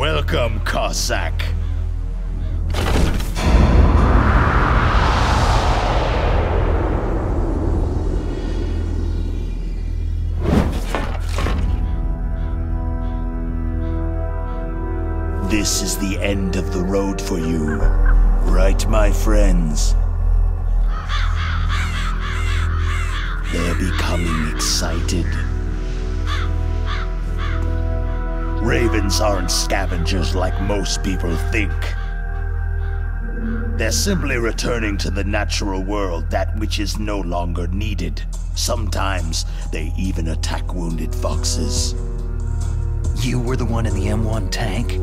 Welcome, Cossack. This is the end of the road for you, right, my friends? They're becoming excited. Ravens aren't scavengers like most people think. They're simply returning to the natural world, that which is no longer needed. Sometimes they even attack wounded foxes. You were the one in the M1 tank?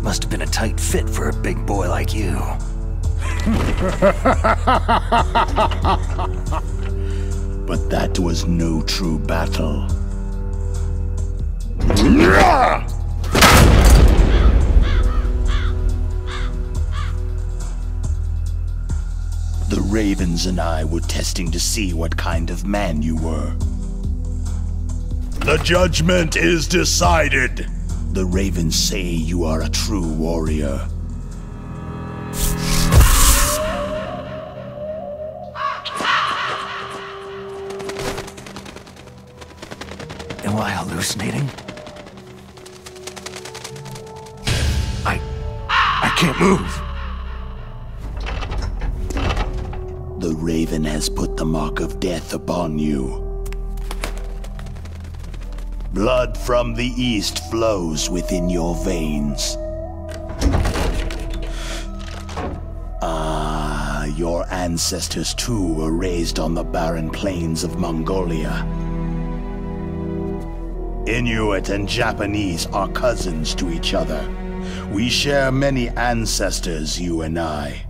Must have been a tight fit for a big boy like you. But that was no true battle. The Ravens and I were testing to see what kind of man you were. The judgment is decided. The Ravens say you are a true warrior. Am I hallucinating? I can't move. The Raven has put the mark of death upon you. Blood from the east flows within your veins. Your ancestors too were raised on the barren plains of Mongolia. Inuit and Japanese are cousins to each other. We share many ancestors, you and I.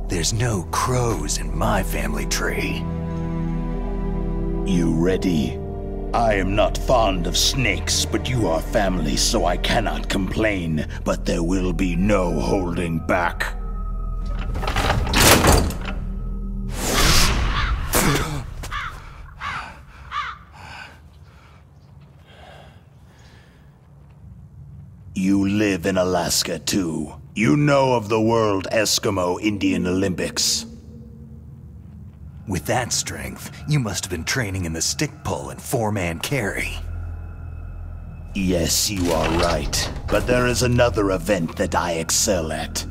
There's no crows in my family tree. You ready? I am not fond of snakes, but you are family, so I cannot complain. But there will be no holding back. You live in Alaska, too. You know of the World Eskimo Indian Olympics. With that strength, you must have been training in the stick pull and four-man carry. Yes, you are right. But there is another event that I excel at.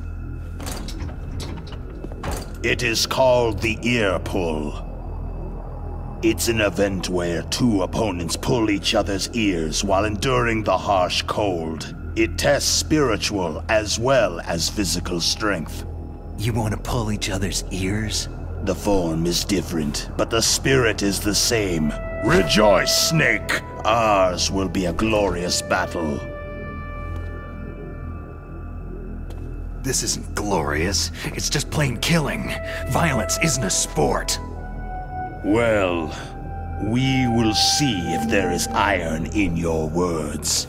It is called the ear pull. It's an event where two opponents pull each other's ears while enduring the harsh cold. It tests spiritual as well as physical strength. You want to pull each other's ears? The form is different, but the spirit is the same. Rejoice, Snake! Ours will be a glorious battle. This isn't glorious. It's just plain killing. Violence isn't a sport. Well, we will see if there is iron in your words.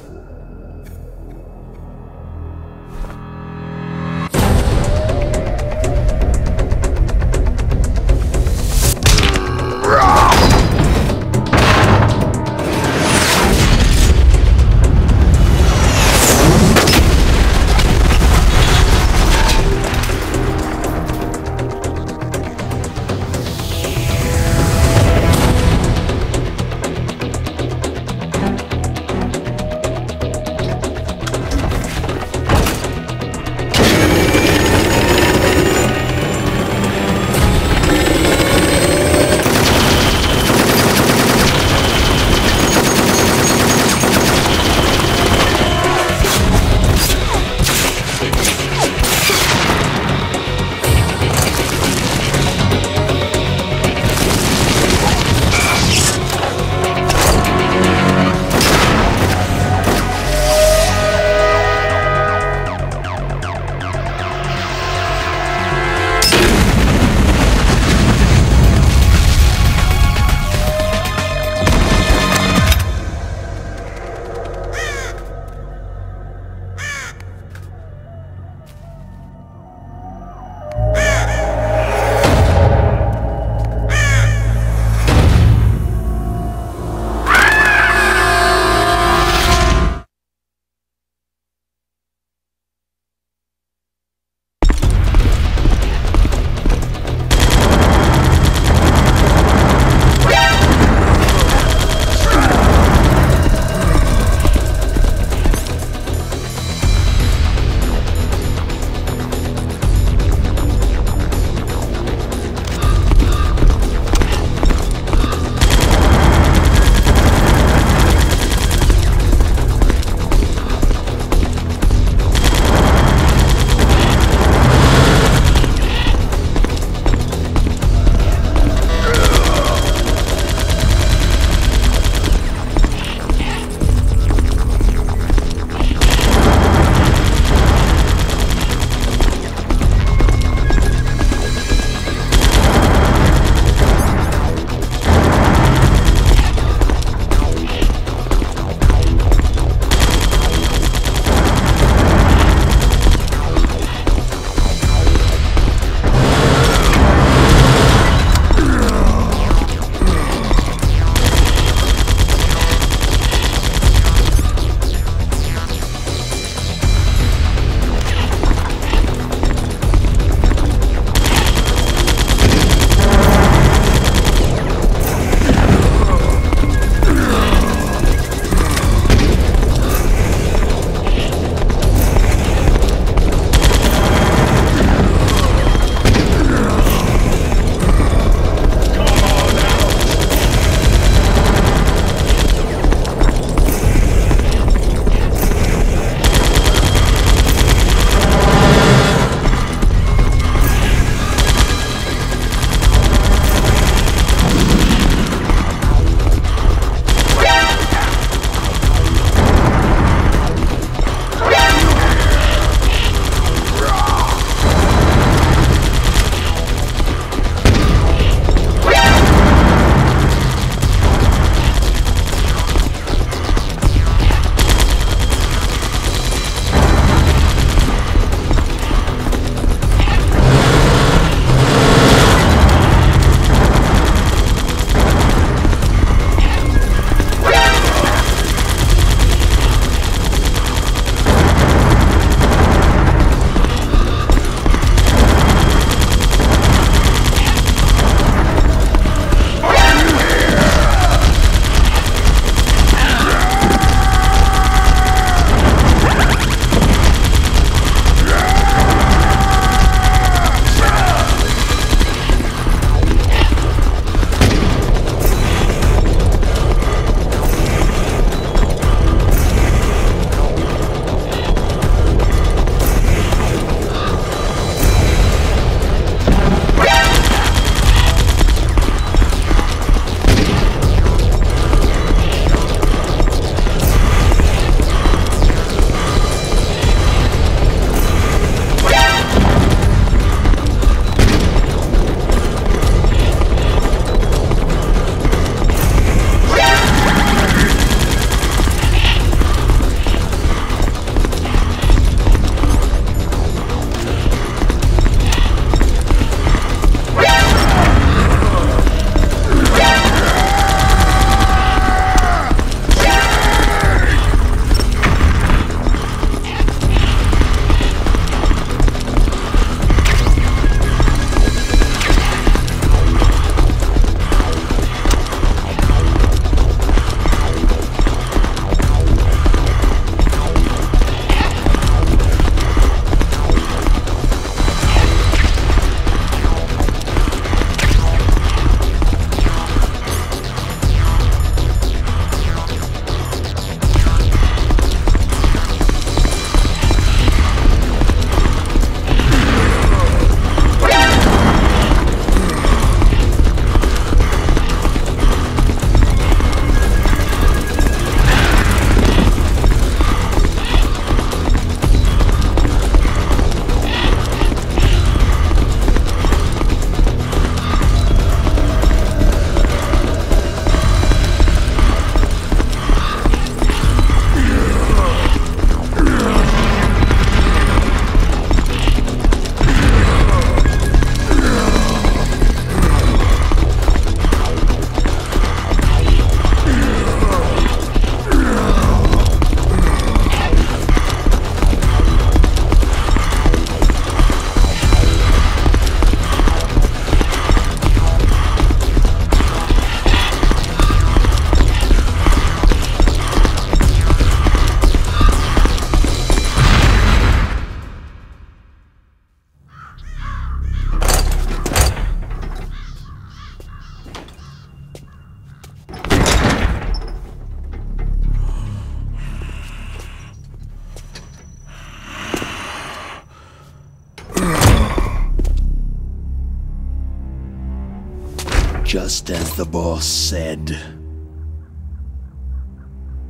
Just as the boss said.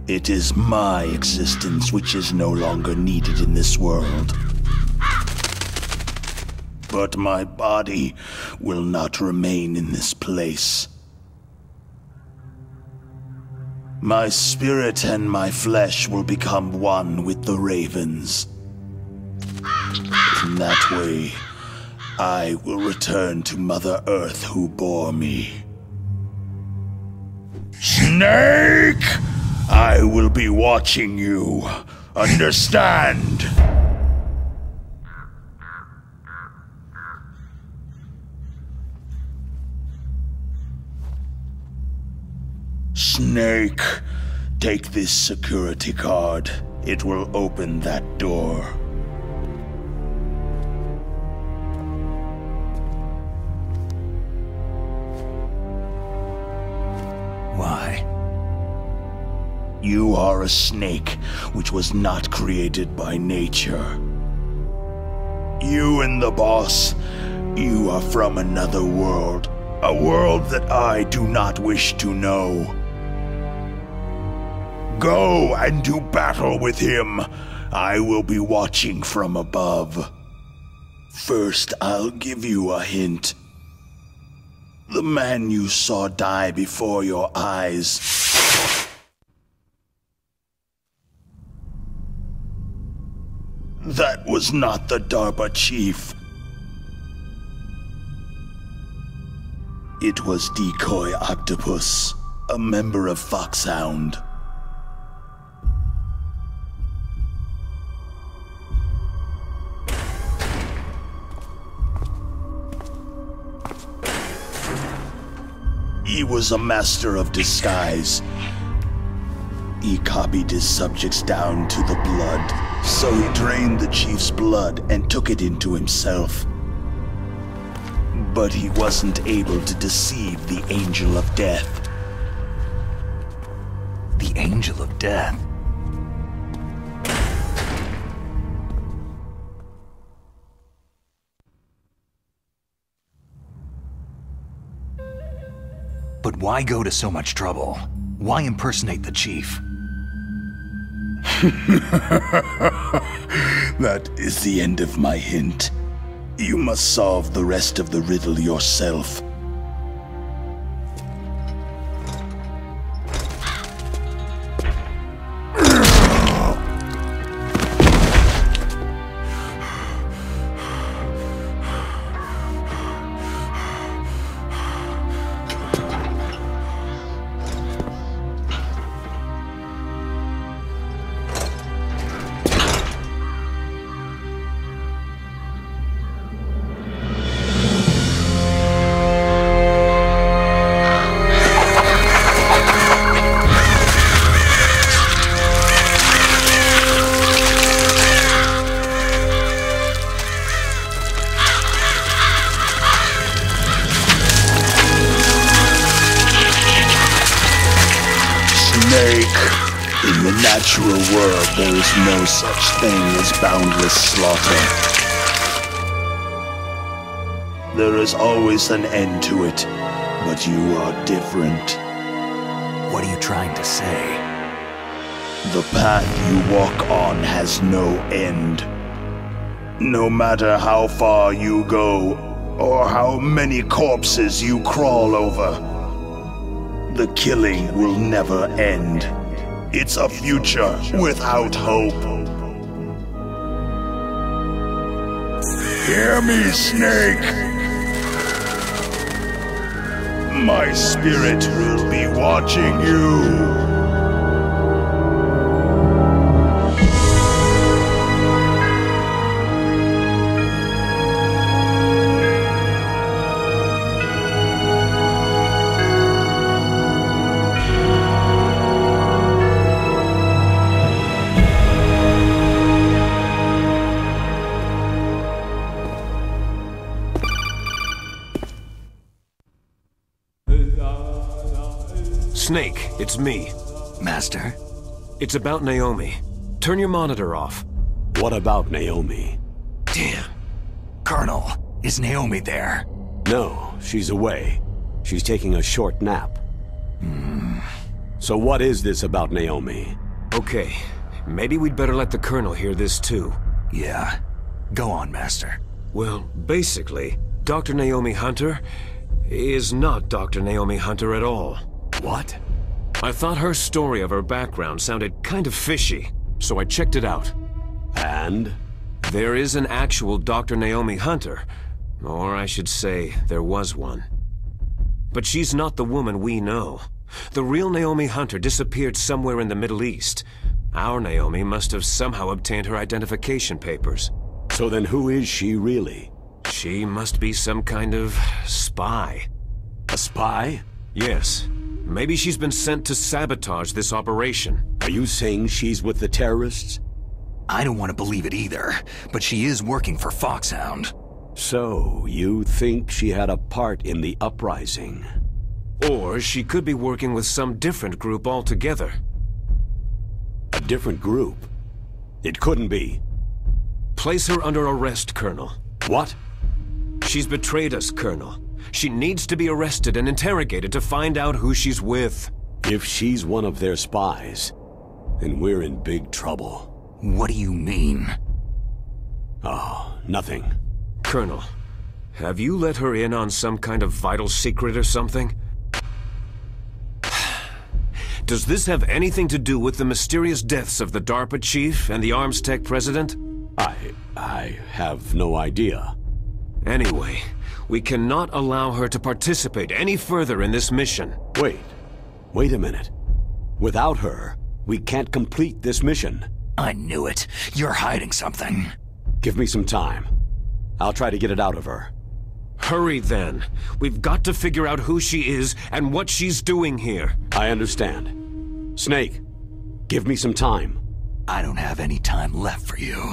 It is my existence which is no longer needed in this world. But my body will not remain in this place. My spirit and my flesh will become one with the ravens. In that way, I will return to Mother Earth who bore me. Snake! I will be watching you. Understand? Snake, take this security card. It will open that door. Why? You are a snake, which was not created by nature. You and the boss, you are from another world. A world that I do not wish to know. Go and do battle with him. I will be watching from above. First, I'll give you a hint. The man you saw die before your eyes. That was not the DARPA chief. It was Decoy Octopus, a member of Foxhound. He was a master of disguise. He copied his subjects down to the blood, so he drained the chief's blood and took it into himself. But he wasn't able to deceive the Angel of Death. The Angel of Death? But why go to so much trouble? Why impersonate the chief? That is the end of my hint. You must solve the rest of the riddle yourself. In the natural world, there is no such thing as boundless slaughter. There is always an end to it, but you are different. What are you trying to say? The path you walk on has no end. No matter how far you go, or how many corpses you crawl over, the killing will never end. It's a future without hope. Hear me, Snake! My spirit will be watching you. Snake, it's me. Master? It's about Naomi. Turn your monitor off. What about Naomi? Damn. Colonel, is Naomi there? No, she's away. She's taking a short nap. So what is this about Naomi? Okay, maybe we'd better let the Colonel hear this too. Yeah. Go on, Master. Well, basically, Dr. Naomi Hunter is not Dr. Naomi Hunter at all. What? I thought her story of her background sounded kind of fishy, so I checked it out. And? There is an actual Dr. Naomi Hunter, or I should say, there was one. But she's not the woman we know. The real Naomi Hunter disappeared somewhere in the Middle East. Our Naomi must have somehow obtained her identification papers. So then who is she really? She must be some kind of spy. A spy? Yes. Maybe she's been sent to sabotage this operation. Are you saying she's with the terrorists? I don't want to believe it either, but she is working for Foxhound. So, you think she had a part in the uprising? Or she could be working with some different group altogether. A different group? It couldn't be. Place her under arrest, Colonel. What? She's betrayed us, Colonel. She needs to be arrested and interrogated to find out who she's with. If she's one of their spies, then we're in big trouble. What do you mean? Oh, nothing. Colonel, have you let her in on some kind of vital secret or something? Does this have anything to do with the mysterious deaths of the DARPA chief and the Arms Tech president? I have no idea. Anyway, we cannot allow her to participate any further in this mission. Wait a minute. Without her, we can't complete this mission. I knew it. You're hiding something. Give me some time. I'll try to get it out of her. Hurry then. We've got to figure out who she is and what she's doing here. I understand. Snake, give me some time. I don't have any time left for you.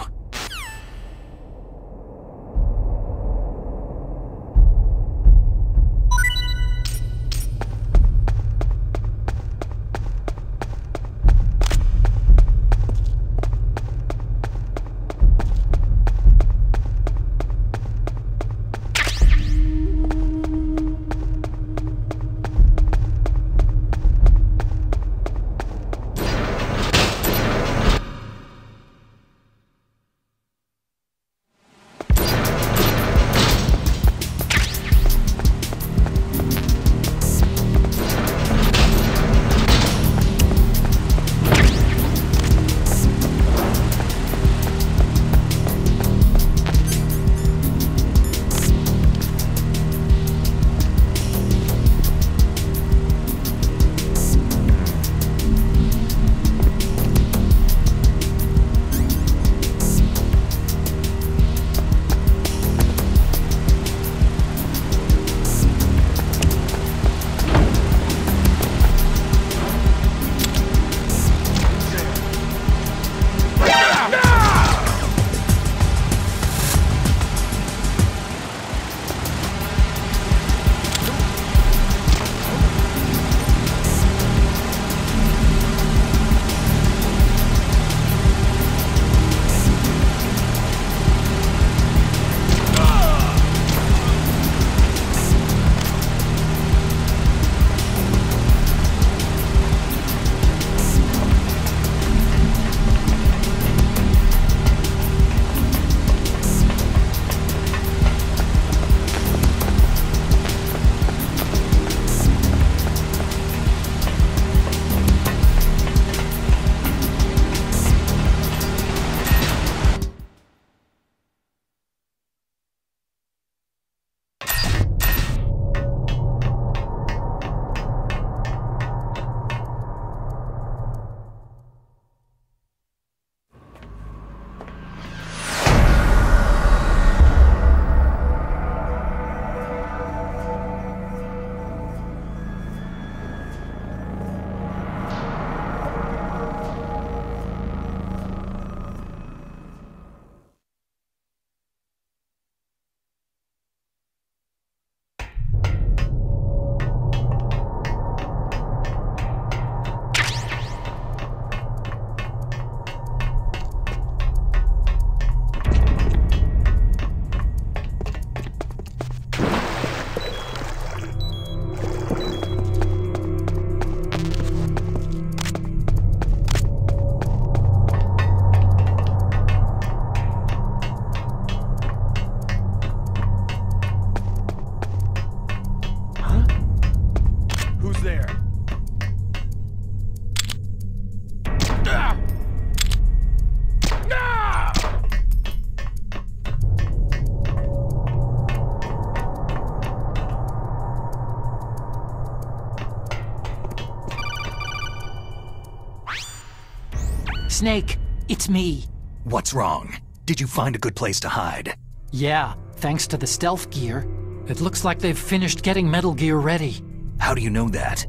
Snake, it's me. What's wrong? Did you find a good place to hide? Yeah, thanks to the stealth gear. It looks like they've finished getting Metal Gear ready. How do you know that?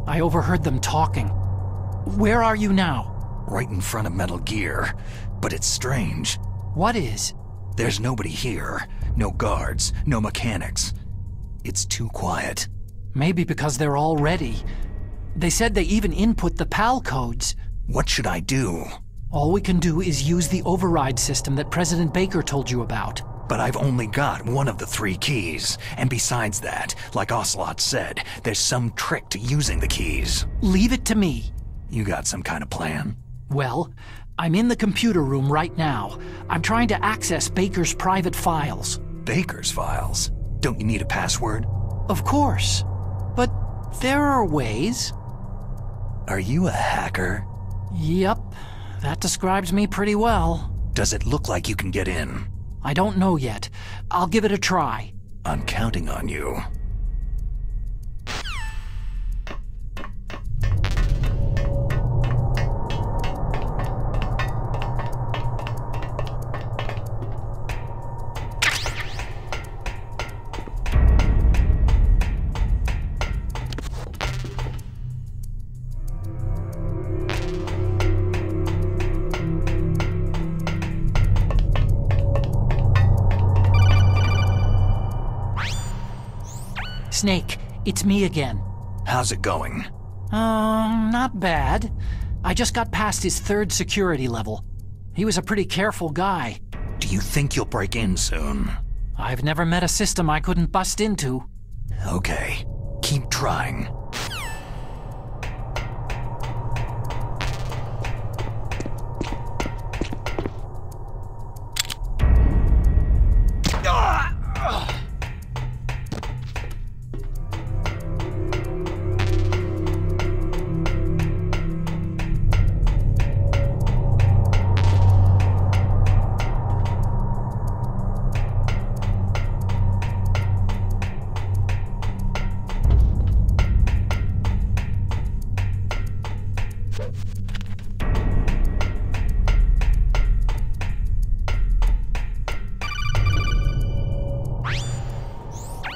I overheard them talking. Where are you now? Right in front of Metal Gear. But it's strange. What is? There's nobody here. No guards, no mechanics. It's too quiet. Maybe because they're all ready. They said they even input the PAL codes. What should I do? All we can do is use the override system that President Baker told you about. But I've only got one of the 3 keys. And besides that, like Ocelot said, there's some trick to using the keys. Leave it to me. You got some kind of plan? Well, I'm in the computer room right now. I'm trying to access Baker's private files. Baker's files? Don't you need a password? Of course. But there are ways. Are you a hacker? Yep, that describes me pretty well. Does it look like you can get in? I don't know yet. I'll give it a try. I'm counting on you. Snake, it's me again. How's it going? Not bad. I just got past his 3rd security level. He was a pretty careful guy. Do you think you'll break in soon? I've never met a system I couldn't bust into. Okay, keep trying.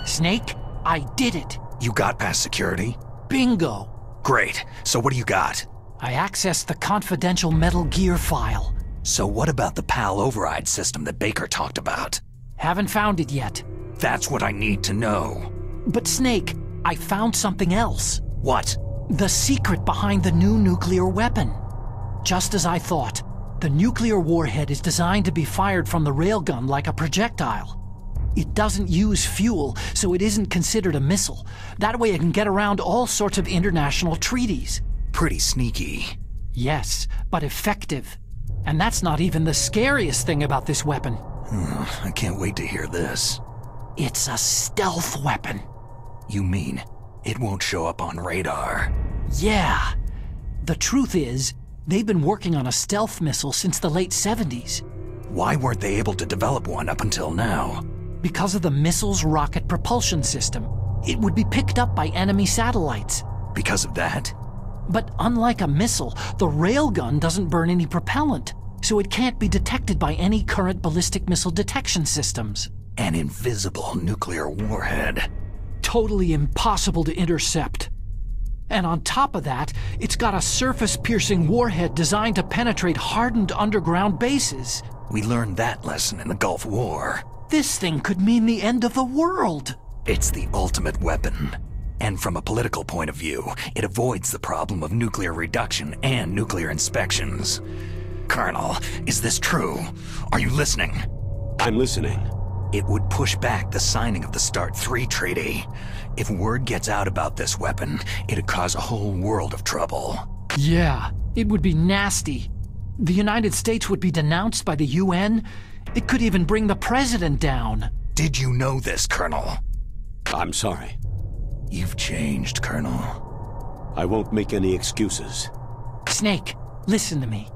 Snake, I did it. You got past security? Bingo. Great. So what do you got? I accessed the confidential Metal Gear file. So what about the PAL override system that Baker talked about? Haven't found it yet. That's what I need to know. But Snake, I found something else. What? The secret behind the new nuclear weapon. Just as I thought, the nuclear warhead is designed to be fired from the railgun like a projectile. It doesn't use fuel, so it isn't considered a missile. That way it can get around all sorts of international treaties. Pretty sneaky. Yes, but effective. And that's not even the scariest thing about this weapon. I can't wait to hear this. It's a stealth weapon. You mean it won't show up on radar? Yeah. The truth is, they've been working on a stealth missile since the late 70s. Why weren't they able to develop one up until now? Because of the missile's rocket propulsion system. It would be picked up by enemy satellites. Because of that? But unlike a missile, the railgun doesn't burn any propellant, so it can't be detected by any current ballistic missile detection systems. An invisible nuclear warhead. Totally impossible to intercept. And on top of that, it's got a surface-piercing warhead designed to penetrate hardened underground bases. We learned that lesson in the Gulf War. This thing could mean the end of the world. It's the ultimate weapon. And from a political point of view, it avoids the problem of nuclear reduction and nuclear inspections. Colonel, is this true? Are you listening? I'm listening. It would push back the signing of the START 3 treaty. If word gets out about this weapon, it'd cause a whole world of trouble. Yeah, it would be nasty. The United States would be denounced by the UN. It could even bring the president down. Did you know this, Colonel? I'm sorry. You've changed, Colonel. I won't make any excuses. Snake, listen to me.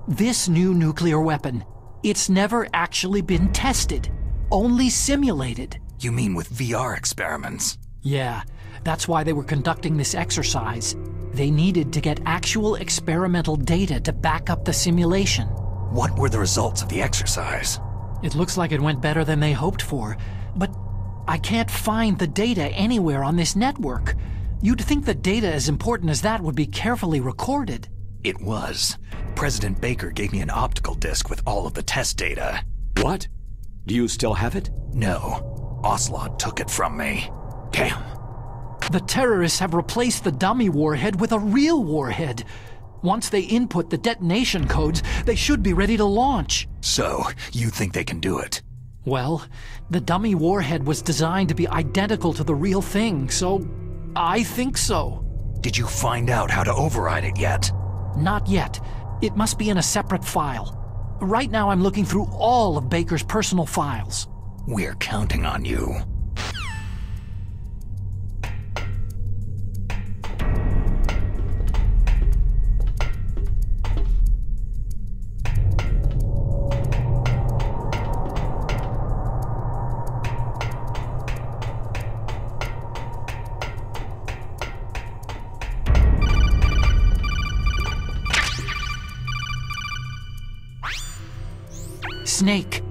This new nuclear weapon, it's never actually been tested. Only simulated. You mean with VR experiments? Yeah, that's why they were conducting this exercise. They needed to get actual experimental data to back up the simulation. What were the results of the exercise? It looks like it went better than they hoped for, but I can't find the data anywhere on this network. You'd think that data as important as that would be carefully recorded. It was. President Baker gave me an optical disc with all of the test data. What? Do you still have it? No. Ocelot took it from me. Damn. The terrorists have replaced the dummy warhead with a real warhead. Once they input the detonation codes, they should be ready to launch. So, you think they can do it? Well, the dummy warhead was designed to be identical to the real thing, so I think so. Did you find out how to override it yet? Not yet. It must be in a separate file. Right now I'm looking through all of Baker's personal files. We're counting on you. Snake.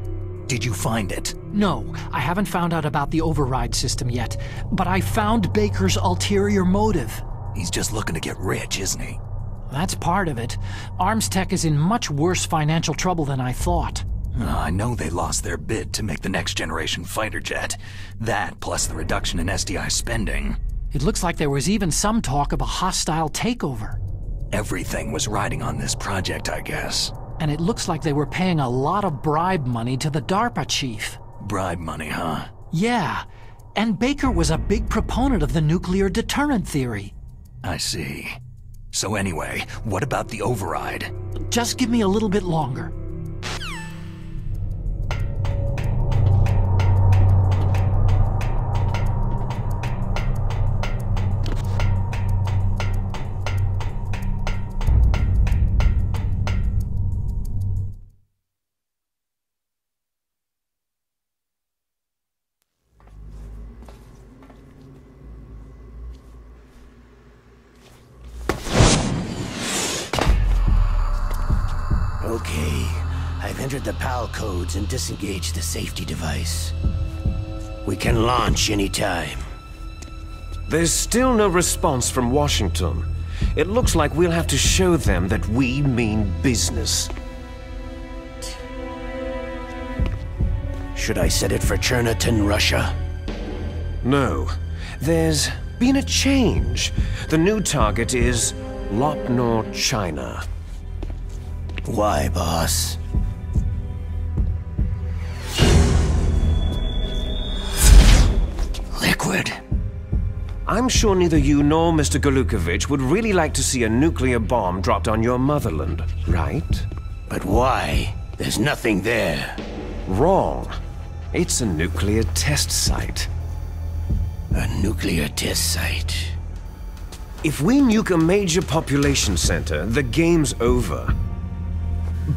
Did you find it? No, I haven't found out about the override system yet, but I found Baker's ulterior motive. He's just looking to get rich, isn't he? That's part of it. Armstech is in much worse financial trouble than I thought. I know they lost their bid to make the next generation fighter jet. That, plus the reduction in SDI spending. It looks like there was even some talk of a hostile takeover. Everything was riding on this project, I guess. And it looks like they were paying a lot of bribe money to the DARPA chief. Bribe money, huh? Yeah, and Baker was a big proponent of the nuclear deterrent theory. I see. So anyway, what about the override? Just give me a little bit longer. Okay, I've entered the PAL codes and disengaged the safety device. We can launch anytime. There's still no response from Washington. It looks like we'll have to show them that we mean business. Should I set it for Cherniton, Russia? No. There's been a change. The new target is Lopnor, China. Why, boss? Liquid. I'm sure neither you nor Mr. Golukovich would really like to see a nuclear bomb dropped on your motherland, right? But why? There's nothing there. Wrong. It's a nuclear test site. A nuclear test site. If we nuke a major population center, the game's over.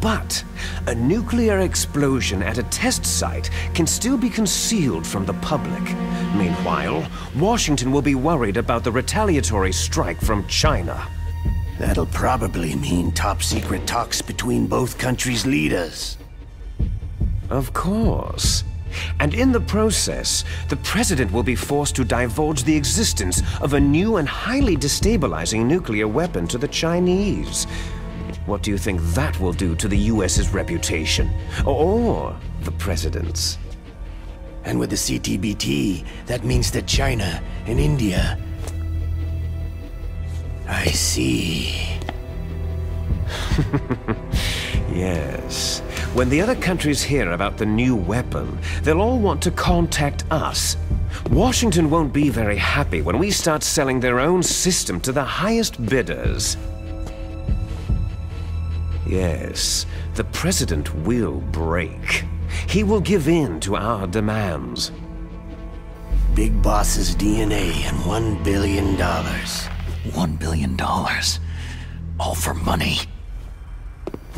But a nuclear explosion at a test site can still be concealed from the public. Meanwhile, Washington will be worried about the retaliatory strike from China. That'll probably mean top-secret talks between both countries' leaders. Of course. And in the process, the president will be forced to divulge the existence of a new and highly destabilizing nuclear weapon to the Chinese. What do you think that will do to the US's reputation? Or the president's? And with the CTBT, that means that China and India... I see. Yes. When the other countries hear about the new weapon, they'll all want to contact us. Washington won't be very happy when we start selling their own system to the highest bidders. Yes, the president will break. He will give in to our demands. Big Boss's DNA and $1 billion. $1 billion. All for money.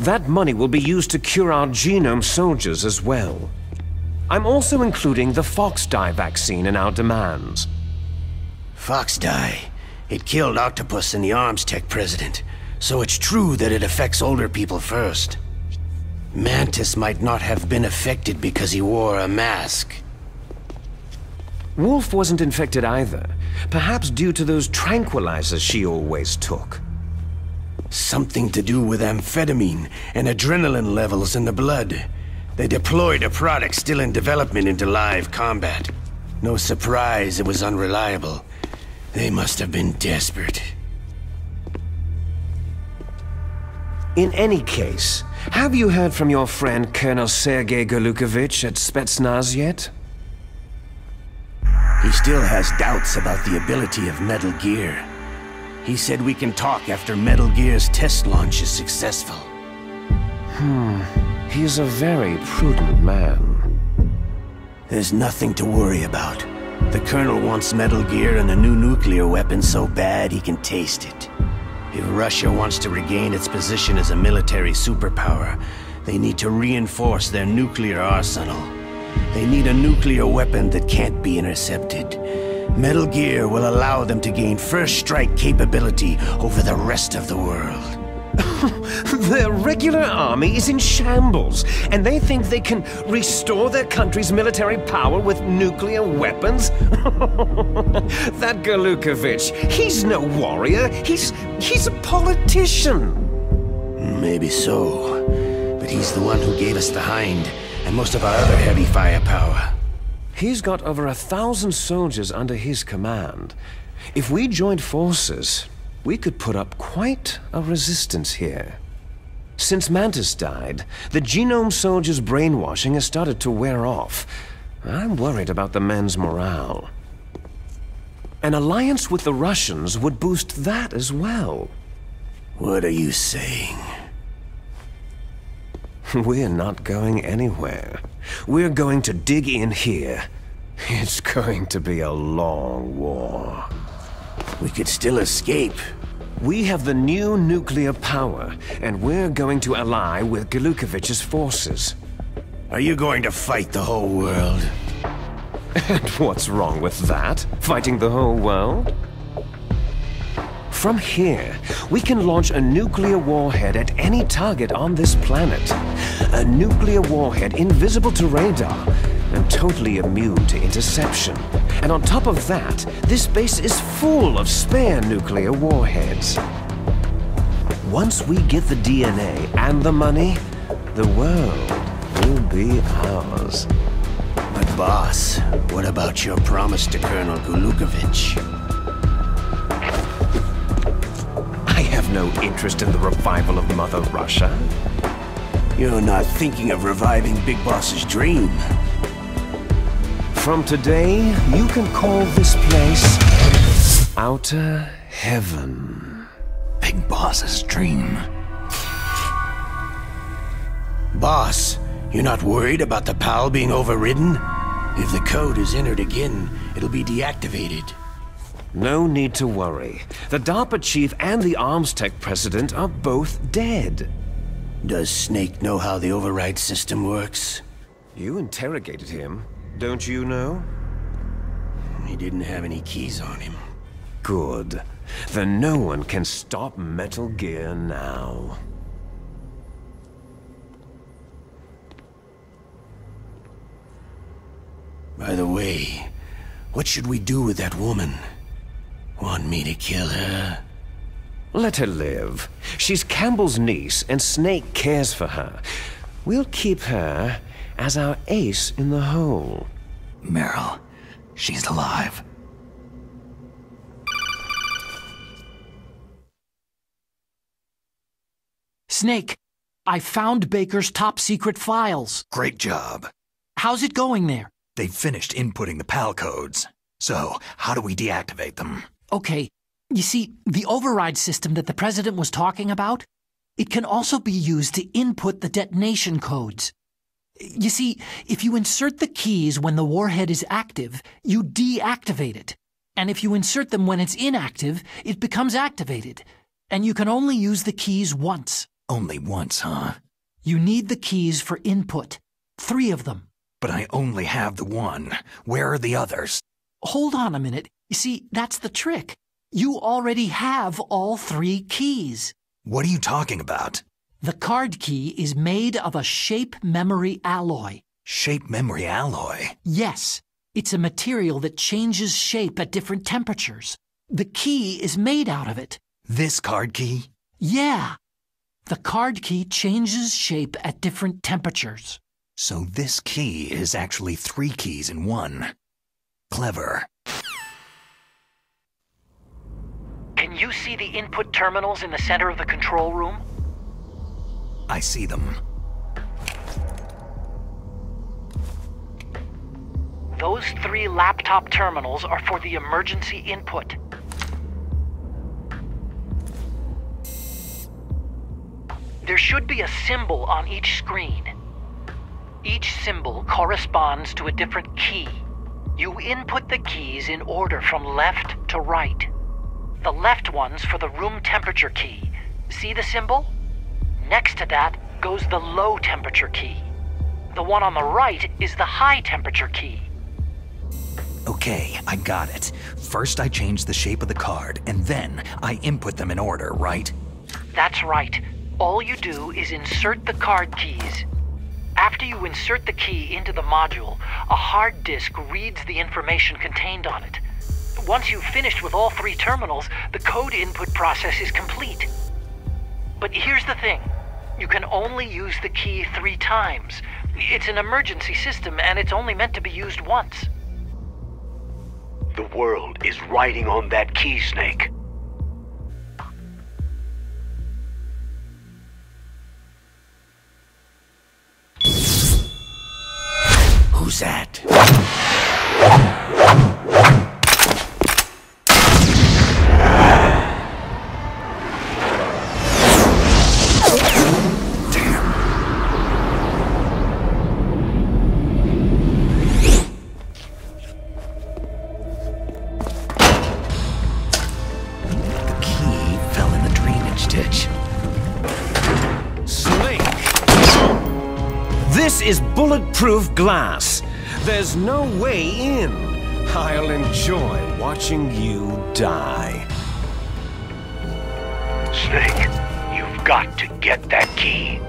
That money will be used to cure our genome soldiers as well. I'm also including the Fox dye vaccine in our demands. Fox dye? It killed Octopus and the Armstech president, so it's true that it affects older people first. Mantis might not have been affected because he wore a mask. Wolf wasn't infected either, perhaps due to those tranquilizers she always took. Something to do with amphetamine and adrenaline levels in the blood. They deployed a product still in development into live combat. No surprise it was unreliable. They must have been desperate. In any case, have you heard from your friend Colonel Sergei Golukovich at Spetsnaz yet? He still has doubts about the ability of Metal Gear. He said we can talk after Metal Gear's test launch is successful. He's a very prudent man. There's nothing to worry about. The Colonel wants Metal Gear and a new nuclear weapon so bad he can taste it. If Russia wants to regain its position as a military superpower, they need to reinforce their nuclear arsenal. They need a nuclear weapon that can't be intercepted. Metal Gear will allow them to gain first strike capability over the rest of the world. Their regular army is in shambles, and they think they can restore their country's military power with nuclear weapons? That Golukovich, he's no warrior, he's a politician. Maybe so, but he's the one who gave us the Hind and most of our other heavy firepower. He's got over 1,000 soldiers under his command. If we joined forces, we could put up quite a resistance here. Since Mantis died, the Genome soldiers' brainwashing has started to wear off. I'm worried about the men's morale. An alliance with the Russians would boost that as well. What are you saying? We're not going anywhere. We're going to dig in here. It's going to be a long war. We could still escape. We have the new nuclear power, and we're going to ally with Golukovich's forces. Are you going to fight the whole world? And what's wrong with that? Fighting the whole world? From here, we can launch a nuclear warhead at any target on this planet. A nuclear warhead invisible to radar and totally immune to interception. And on top of that, this base is full of spare nuclear warheads. Once we get the DNA and the money, the world will be ours. But boss, what about your promise to Colonel Golukovich? I have no interest in the revival of Mother Russia. You're not thinking of reviving Big Boss's dream. From today, you can call this place Outer Heaven. Big Boss's dream. Boss, you're not worried about the PAL being overridden? If the code is entered again, it'll be deactivated. No need to worry. The DARPA chief and the Armstech president are both dead. Does Snake know how the override system works? You interrogated him, don't you know? He didn't have any keys on him. Good. Then no one can stop Metal Gear now. By the way, what should we do with that woman? Want me to kill her? Let her live. She's Campbell's niece, and Snake cares for her. We'll keep her as our ace in the hole. Meryl, she's alive. Snake, I found Baker's top-secret files. Great job. How's it going there? They've finished inputting the PAL codes. So, how do we deactivate them? Okay, you see, the override system that the President was talking about, it can also be used to input the detonation codes. You see, if you insert the keys when the warhead is active, you deactivate it. And if you insert them when it's inactive, it becomes activated. And you can only use the keys once. Only once, huh? You need the keys for input. 3 of them. But I only have the one. Where are the others? Hold on a minute. You see, that's the trick. You already have all 3 keys. What are you talking about? The card key is made of a shape memory alloy. Shape memory alloy? Yes, it's a material that changes shape at different temperatures. The key is made out of it. This card key? Yeah. The card key changes shape at different temperatures. So this key is actually 3 keys in one. Clever. Can you see the input terminals in the center of the control room? I see them. Those 3 laptop terminals are for the emergency input. There should be a symbol on each screen. Each symbol corresponds to a different key. You input the keys in order from left to right. The left one's for the room temperature key. See the symbol? Next to that goes the low temperature key. The one on the right is the high temperature key. Okay, I got it. First I change the shape of the card, and then I input them in order, right? That's right. All you do is insert the card keys. After you insert the key into the module, a hard disk reads the information contained on it. Once you've finished with all 3 terminals, the code input process is complete. But here's the thing. You can only use the key 3 times. It's an emergency system, and it's only meant to be used once. The world is riding on that key, Snake. Who's that? This is bulletproof glass. There's no way in. I'll enjoy watching you die. Snake, you've got to get that key.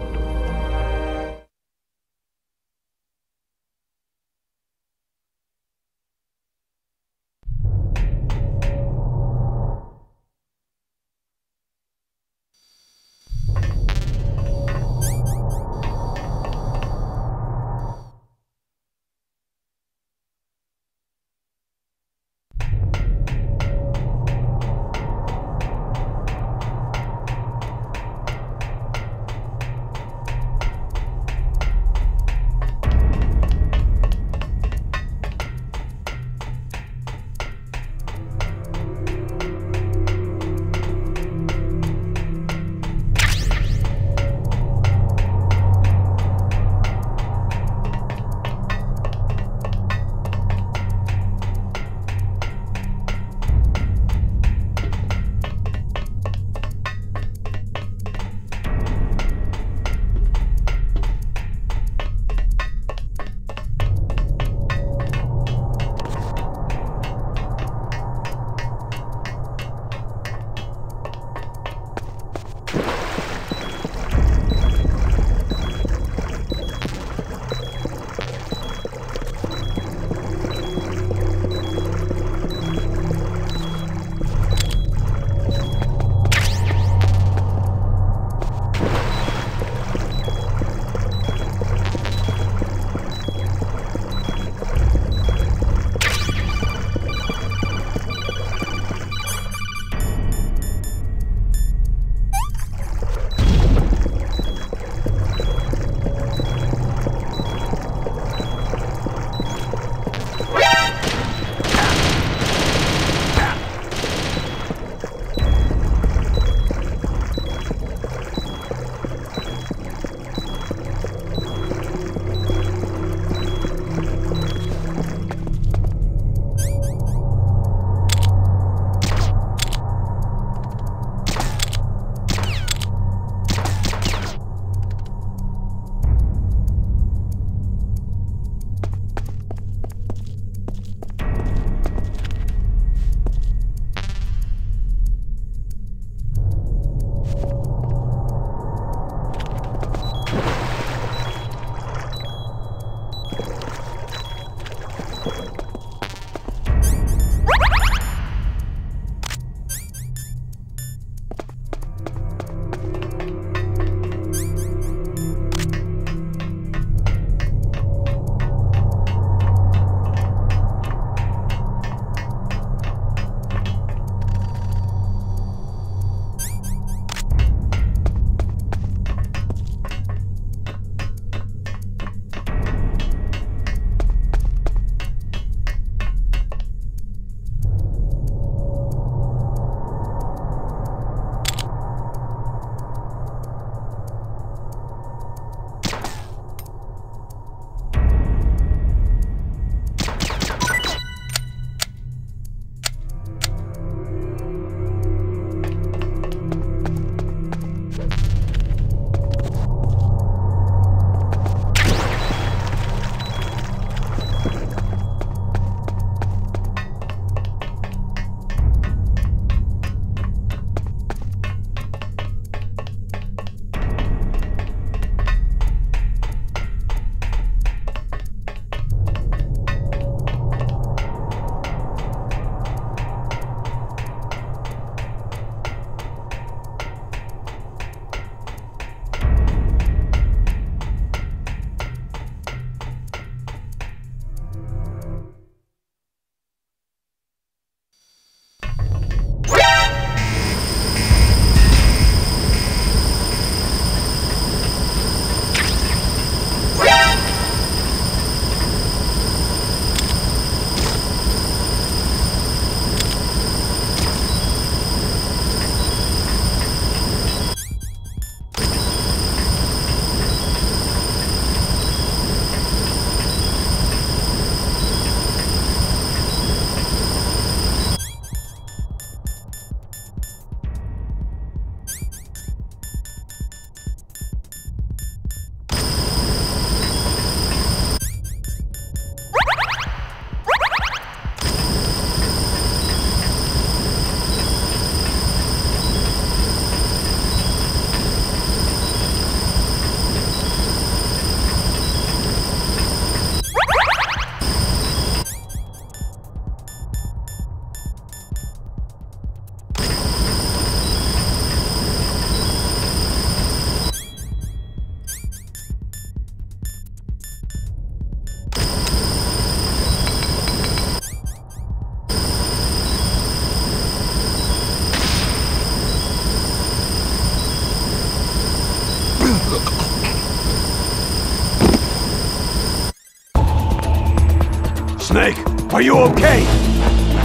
Snake, are you okay?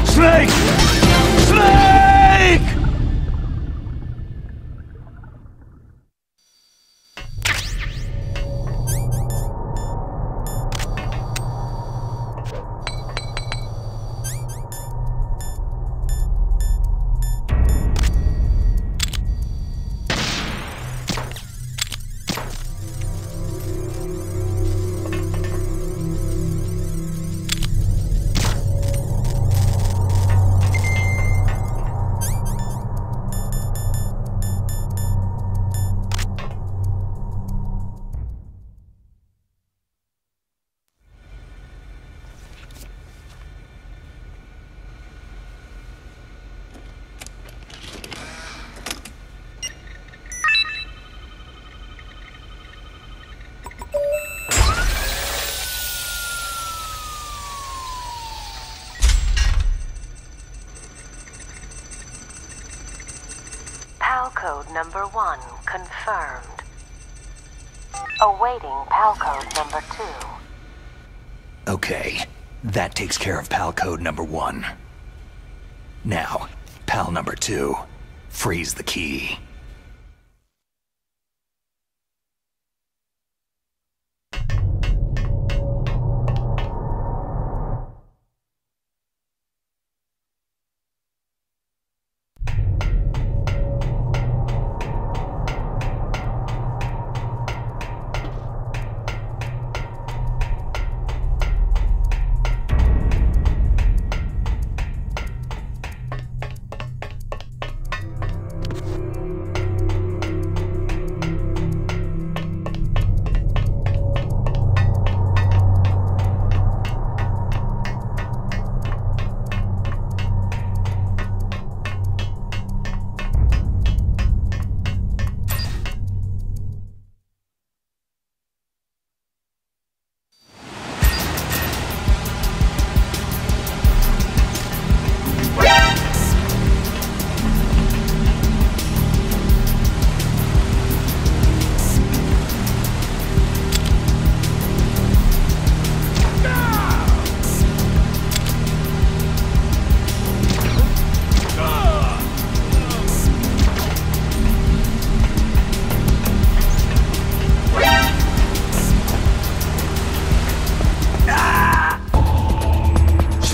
Snake! Snake! PAL code number 1 confirmed. Awaiting PAL code number 2. Okay, that takes care of PAL code number 1. Now, PAL number 2, freeze the key.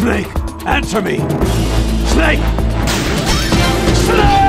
Snake, answer me! Snake! Snake!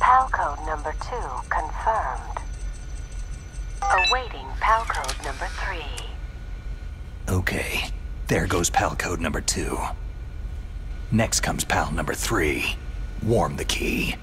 PAL code number 2 confirmed. Awaiting PAL code number 3. Okay, there goes PAL code number 2. Next comes PAL number 3. Warm the key.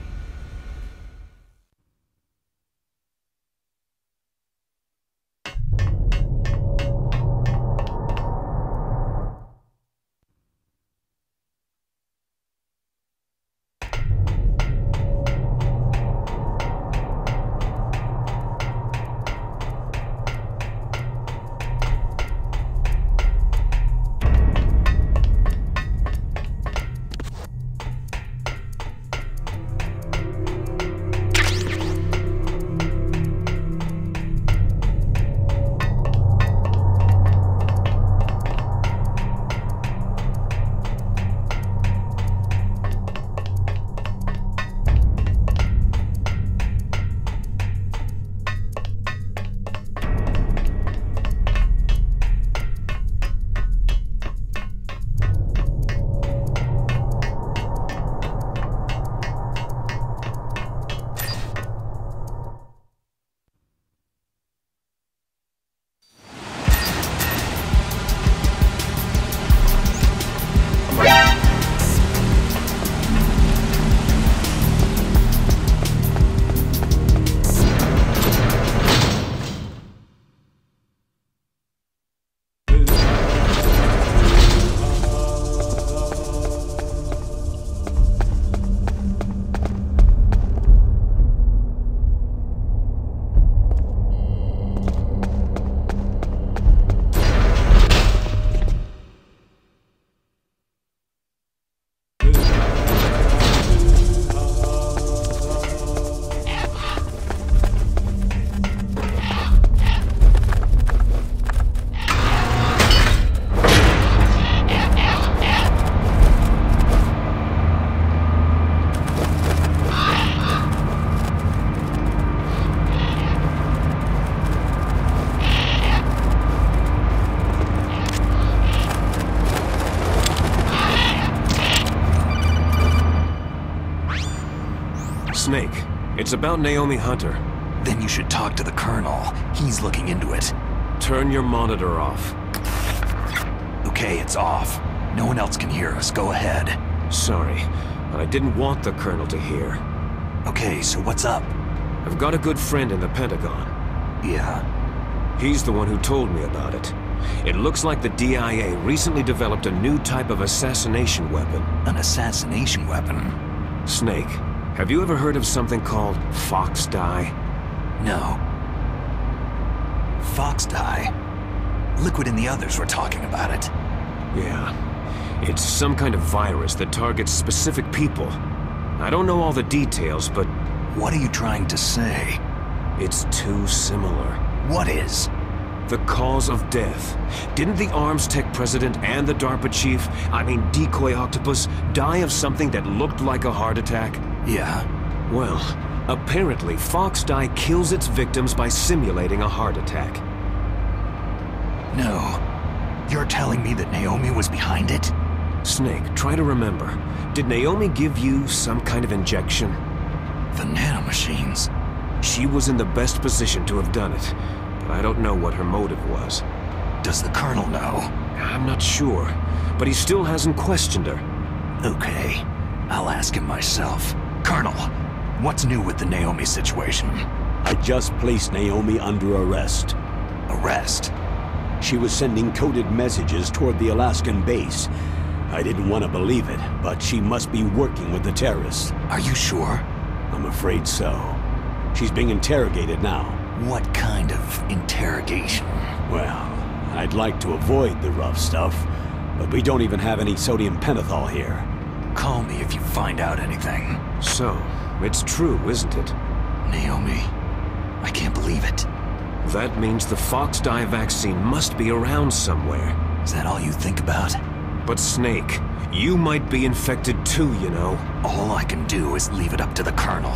Snake, it's about Naomi Hunter. Then you should talk to the Colonel. He's looking into it. Turn your monitor off. Okay, it's off. No one else can hear us. Go ahead. Sorry, I didn't want the Colonel to hear. Okay, so what's up? I've got a good friend in the Pentagon. Yeah? He's the one who told me about it. It looks like the DIA recently developed a new type of assassination weapon. An assassination weapon? Snake, have you ever heard of something called Fox Dye? No. Fox Dye? Liquid and the others were talking about it. Yeah. It's some kind of virus that targets specific people. I don't know all the details, but... What are you trying to say? It's too similar. What is? The cause of death. Didn't the Arms Tech president and the DARPA chief, Decoy Octopus, die of something that looked like a heart attack? Yeah. Well, apparently Fox Dye kills its victims by simulating a heart attack. No. You're telling me that Naomi was behind it? Snake, try to remember. Did Naomi give you some kind of injection? The nanomachines. She was in the best position to have done it, but I don't know what her motive was. Does the Colonel know? I'm not sure, but he still hasn't questioned her. Okay, I'll ask him myself. Colonel, what's new with the Naomi situation? I just placed Naomi under arrest. Arrest? She was sending coded messages toward the Alaskan base. I didn't want to believe it, but she must be working with the terrorists. Are you sure? I'm afraid so. She's being interrogated now. What kind of interrogation? Well, I'd like to avoid the rough stuff, but we don't even have any sodium pentothal here. Call me if you find out anything. So, it's true, isn't it? Naomi, I can't believe it. That means the Fox Dye vaccine must be around somewhere. Is that all you think about? But Snake, you might be infected too, you know. All I can do is leave it up to the Colonel.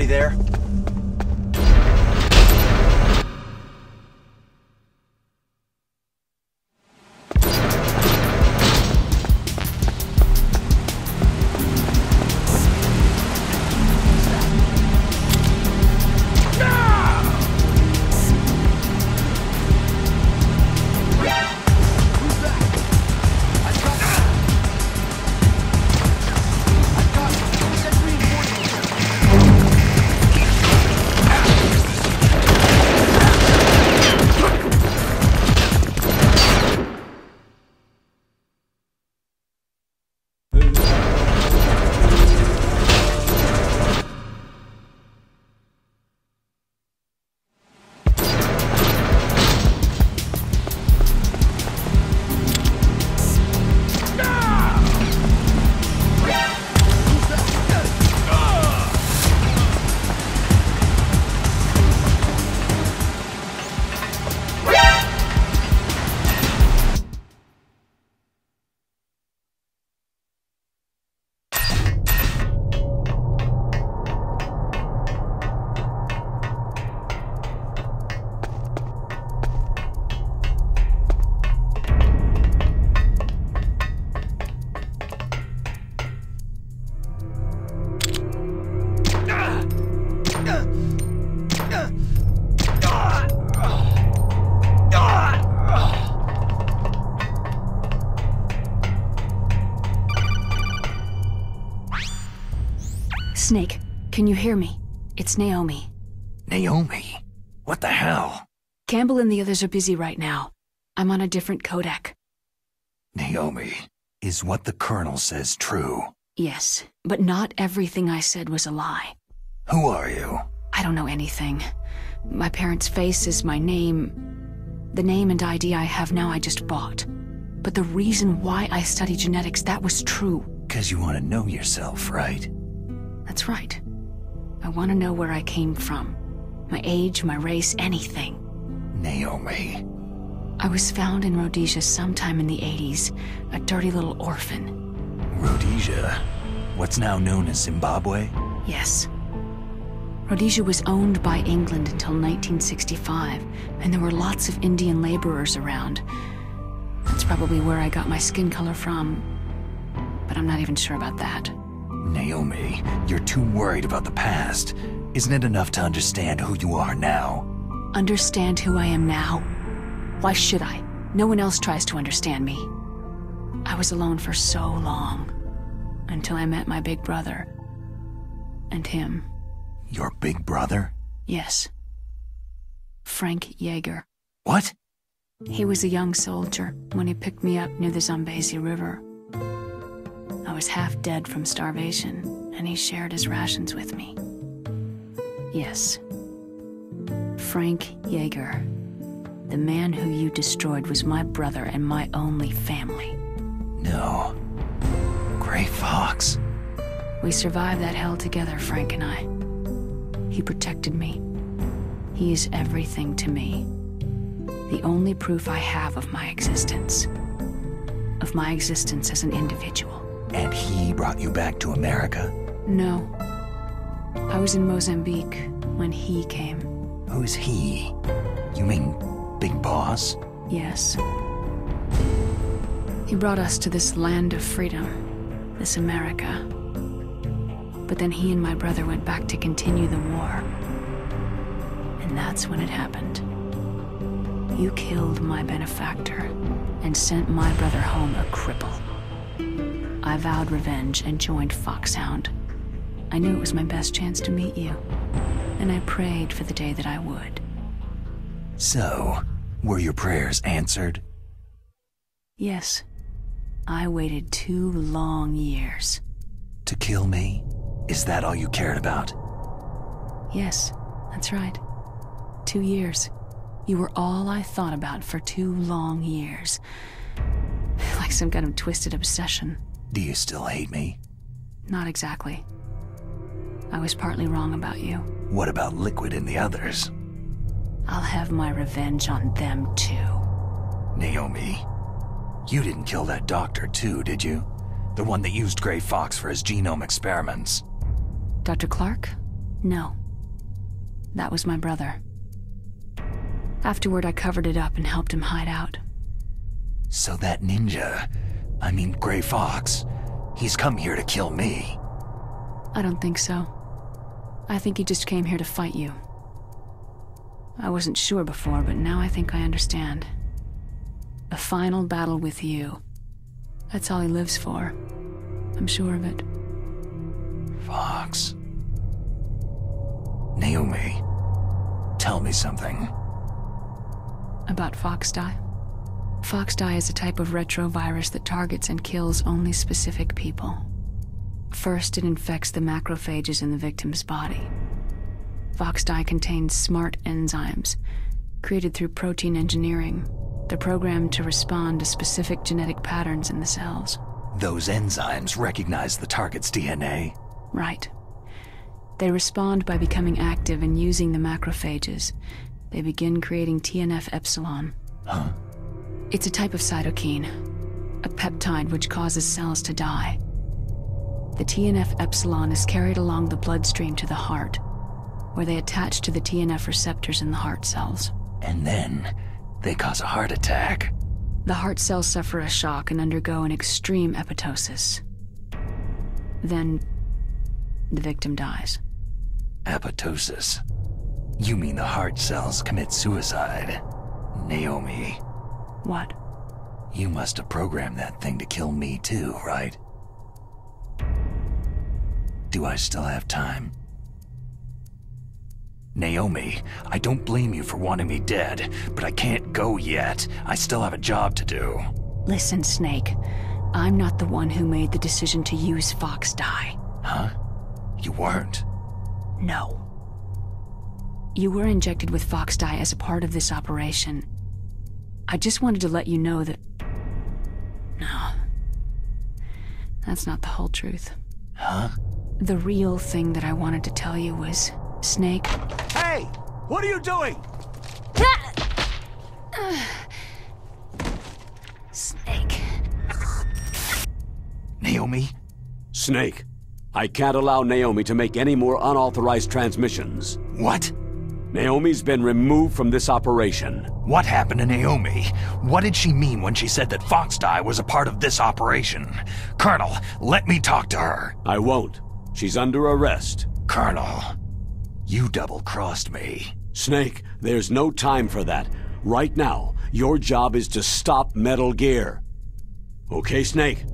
Anybody there? Snake, can you hear me? It's Naomi. Naomi? What the hell? Campbell and the others are busy right now. I'm on a different codec. Naomi, is what the Colonel says true? Yes, but not everything I said was a lie. Who are you? I don't know anything. My parents' face is my name. The name and ID I have now I just bought. But the reason why I study genetics, that was true. 'Cause you want to know yourself, right? That's right. I want to know where I came from. My age, my race, anything. Naomi. I was found in Rhodesia sometime in the 80s, a dirty little orphan. Rhodesia? What's now known as Zimbabwe? Yes. Rhodesia was owned by England until 1965, and there were lots of Indian laborers around. That's probably where I got my skin color from, but I'm not even sure about that. Naomi, you're too worried about the past. Isn't it enough to understand who you are now? Understand who I am now? Why should I? No one else tries to understand me. I was alone for so long, until I met my big brother. And him. Your big brother? Yes. Frank Yeager. What? He was a young soldier when he picked me up near the Zambezi River. I was half dead from starvation, and he shared his rations with me. Yes. Frank Yeager. The man who you destroyed was my brother and my only family. No. Gray Fox. We survived that hell together, Frank and I. He protected me. He is everything to me. The only proof I have of my existence. Of my existence as an individual. And he brought you back to America? No. I was in Mozambique when he came. Who's he? You mean Big Boss? Yes. He brought us to this land of freedom, this America. But then he and my brother went back to continue the war. And that's when it happened. You killed my benefactor and sent my brother home a cripple. I vowed revenge and joined Foxhound. I knew it was my best chance to meet you, and I prayed for the day that I would. So, were your prayers answered? Yes. I waited 2 long years. To kill me? Is that all you cared about? Yes, that's right. 2 years. You were all I thought about for 2 long years. Like some kind of twisted obsession. Do you still hate me? Not exactly. I was partly wrong about you. What about Liquid and the others? I'll have my revenge on them too. Naomi, you didn't kill that doctor too, did you? The one that used Gray Fox for his genome experiments. Dr. Clark? No. That was my brother. Afterward, I covered it up and helped him hide out. So that ninja, Gray Fox, he's come here to kill me. I don't think so. I think he just came here to fight you. I wasn't sure before, but now I think I understand. A final battle with you. That's all he lives for. I'm sure of it. Fox. Naomi, tell me something. About Foxdie? Foxdie is a type of retrovirus that targets and kills only specific people. First, it infects the macrophages in the victim's body. Foxdie contains smart enzymes, created through protein engineering. They're programmed to respond to specific genetic patterns in the cells. Those enzymes recognize the target's DNA? Right. They respond by becoming active and using the macrophages. They begin creating TNF-epsilon. Huh? It's a type of cytokine, a peptide which causes cells to die. The TNF-epsilon is carried along the bloodstream to the heart, where they attach to the TNF receptors in the heart cells. And then, they cause a heart attack. The heart cells suffer a shock and undergo an extreme apoptosis. Then, the victim dies. Apoptosis? You mean the heart cells commit suicide? Naomi. What? You must have programmed that thing to kill me too, right? Do I still have time? Naomi, I don't blame you for wanting me dead, but I can't go yet. I still have a job to do. Listen, Snake. I'm not the one who made the decision to use Foxdie. Huh? You weren't? No. You were injected with Foxdie as a part of this operation. I just wanted to let you know that... No. That's not the whole truth. Huh? The real thing that I wanted to tell you was... Snake... Hey! What are you doing? Snake... Naomi? Snake, I can't allow Naomi to make any more unauthorized transmissions. What? Naomi's been removed from this operation. What happened to Naomi? What did she mean when she said that Foxdie was a part of this operation? Colonel, let me talk to her. I won't. She's under arrest. Colonel, you double-crossed me. Snake, there's no time for that. Right now, your job is to stop Metal Gear. Okay, Snake?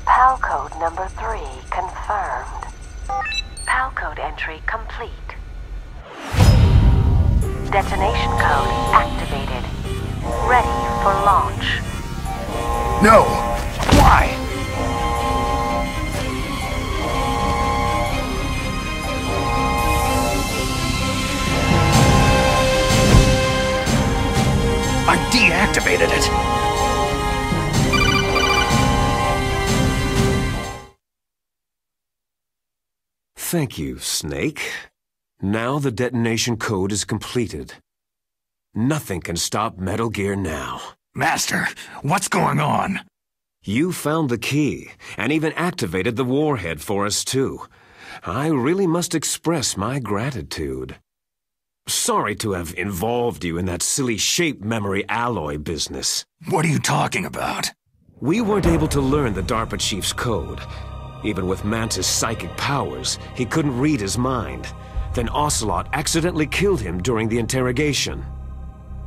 PAL code number 3 confirmed. PAL code entry complete. Detonation code activated. Ready for launch. No! Why? I deactivated it! Thank you, Snake. Now the detonation code is completed. Nothing can stop Metal Gear now. Master, what's going on? You found the key, and even activated the warhead for us too. I really must express my gratitude. Sorry to have involved you in that silly shape memory alloy business. What are you talking about? We weren't able to learn the DARPA chief's code. Even with Mantis' psychic powers, he couldn't read his mind. Then Ocelot accidentally killed him during the interrogation.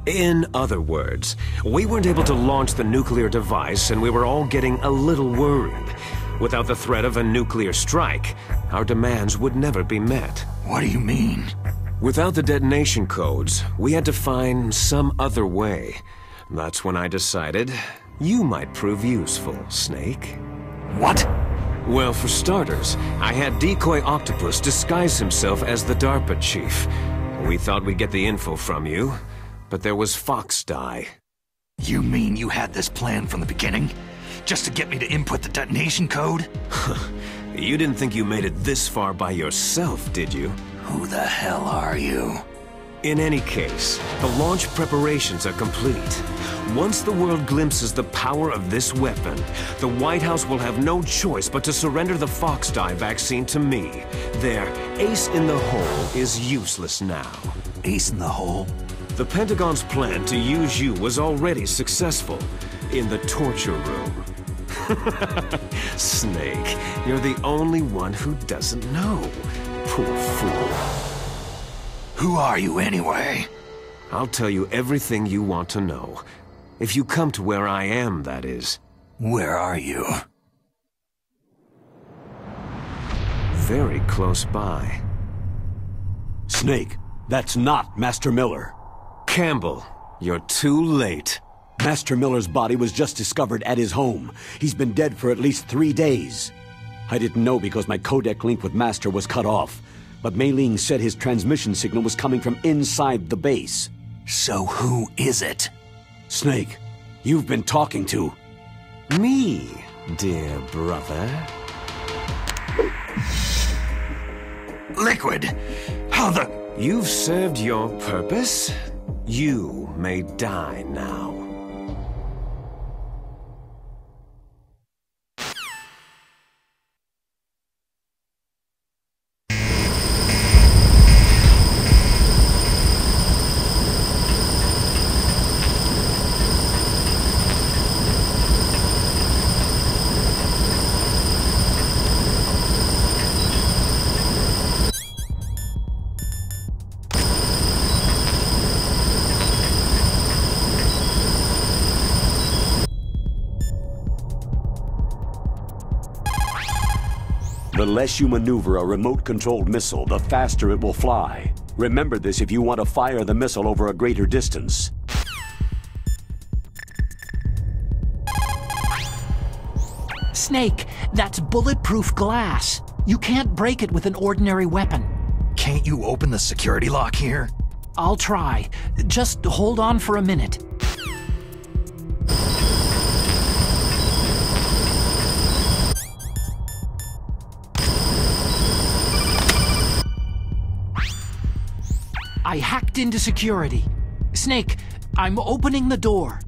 In other words, we weren't able to launch the nuclear device, and we were all getting a little worried. Without the threat of a nuclear strike, our demands would never be met. What do you mean? Without the detonation codes, we had to find some other way. That's when I decided you might prove useful, Snake. What? Well, for starters, I had Decoy Octopus disguise himself as the DARPA chief. We thought we'd get the info from you, but there was Foxdie. You mean you had this plan from the beginning? Just to get me to input the detonation code? You didn't think you made it this far by yourself, did you? Who the hell are you? In any case, the launch preparations are complete. Once the world glimpses the power of this weapon, the White House will have no choice but to surrender the Foxdie vaccine to me. Their ace in the hole is useless now. Ace in the hole? The Pentagon's plan to use you was already successful in the torture room. Snake, you're the only one who doesn't know. Poor fool. Who are you anyway? I'll tell you everything you want to know. If you come to where I am, that is. Where are you? Very close by. Snake, that's not Master Miller. Campbell, you're too late. Master Miller's body was just discovered at his home. He's been dead for at least 3 days. I didn't know because my codec link with Master was cut off, but Mei Ling said his transmission signal was coming from inside the base. So who is it? Snake, you've been talking to... Me, dear brother. Liquid! How the... You've served your purpose. You may die now. The less you maneuver a remote-controlled missile, the faster it will fly. Remember this if you want to fire the missile over a greater distance. Snake, that's bulletproof glass. You can't break it with an ordinary weapon. Can't you open the security lock here? I'll try. Just hold on for a minute. I hacked into security. Snake, I'm opening the door.